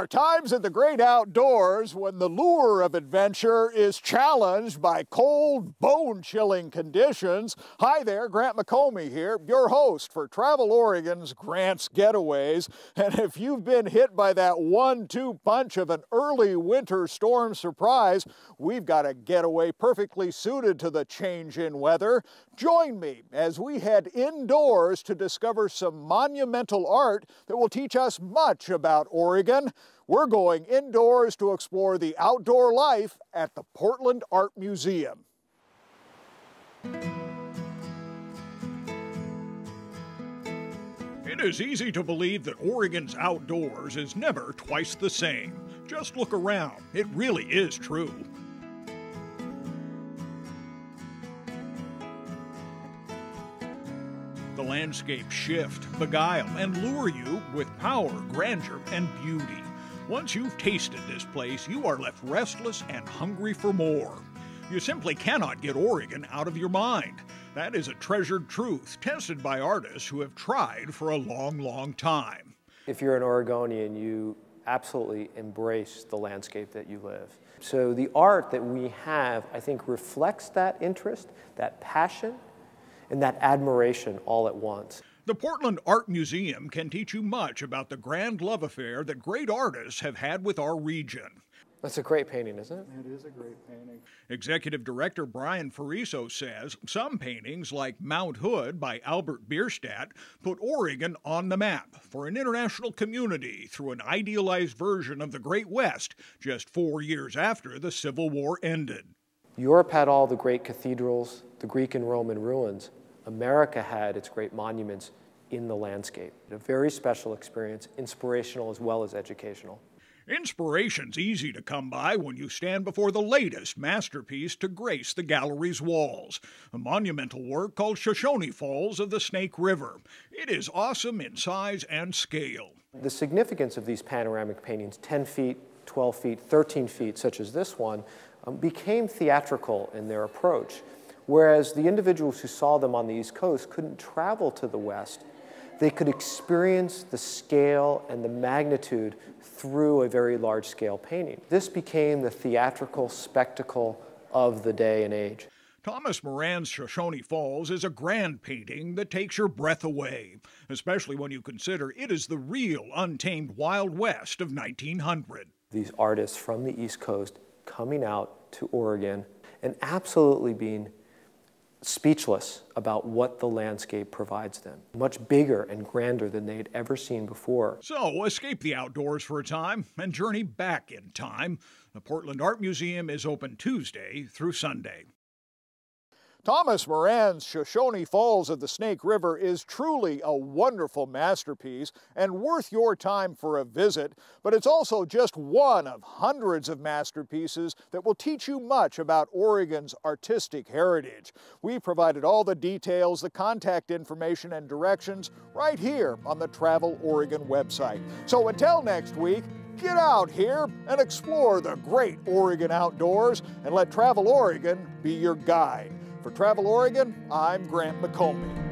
times in the great outdoors when the lure of adventure is challenged by cold, bone-chilling conditions. Hi there, Grant McComey here, your host for Travel Oregon's Grant's Getaways. And if you've been hit by that 1-2 punch of an early winter storm surprise, we've got a getaway perfectly suited to the change in weather. Join me as we head indoors to discover some monumental art that will teach us much about Oregon. We're going indoors to explore the outdoor life at the Portland Art Museum. It is easy to believe that Oregon's outdoors is never twice the same. Just look around. It really is true. The landscapes shift, beguile, and lure you with power, grandeur, and beauty. Once you've tasted this place, you are left restless and hungry for more. You simply cannot get Oregon out of your mind. That is a treasured truth tested by artists who have tried for a long, long time. If you're an Oregonian, you absolutely embrace the landscape that you live. So the art that we have, I think, reflects that interest, that passion, and that admiration all at once. The Portland Art Museum can teach you much about the grand love affair that great artists have had with our region. That's a great painting, isn't it? It is a great painting. Executive Director Brian Fariso says some paintings, like Mount Hood by Albert Bierstadt, put Oregon on the map for an international community through an idealized version of the Great West just 4 years after the Civil War ended. Europe had all the great cathedrals, the Greek and Roman ruins. America had its great monuments in the landscape. A very special experience, inspirational as well as educational. Inspiration's easy to come by when you stand before the latest masterpiece to grace the gallery's walls, a monumental work called Shoshone Falls of the Snake River. It is awesome in size and scale. The significance of these panoramic paintings, 10 feet, 12 feet, 13 feet, such as this one, became theatrical in their approach. Whereas the individuals who saw them on the East Coast couldn't travel to the West, they could experience the scale and the magnitude through a very large-scale painting. This became the theatrical spectacle of the day and age. Thomas Moran's Shoshone Falls is a grand painting that takes your breath away, especially when you consider it is the real untamed Wild West of 1900. These artists from the East Coast coming out to Oregon and absolutely being speechless about what the landscape provides them. Much bigger and grander than they'd ever seen before. So escape the outdoors for a time and journey back in time. The Portland Art Museum is open Tuesday through Sunday. Thomas Moran's Shoshone Falls of the Snake River is truly a wonderful masterpiece and worth your time for a visit, but it's also just one of hundreds of masterpieces that will teach you much about Oregon's artistic heritage. We provided all the details, the contact information, and directions right here on the Travel Oregon website. So until next week, get out here and explore the great Oregon outdoors and let Travel Oregon be your guide. For Travel Oregon, I'm Grant McComey.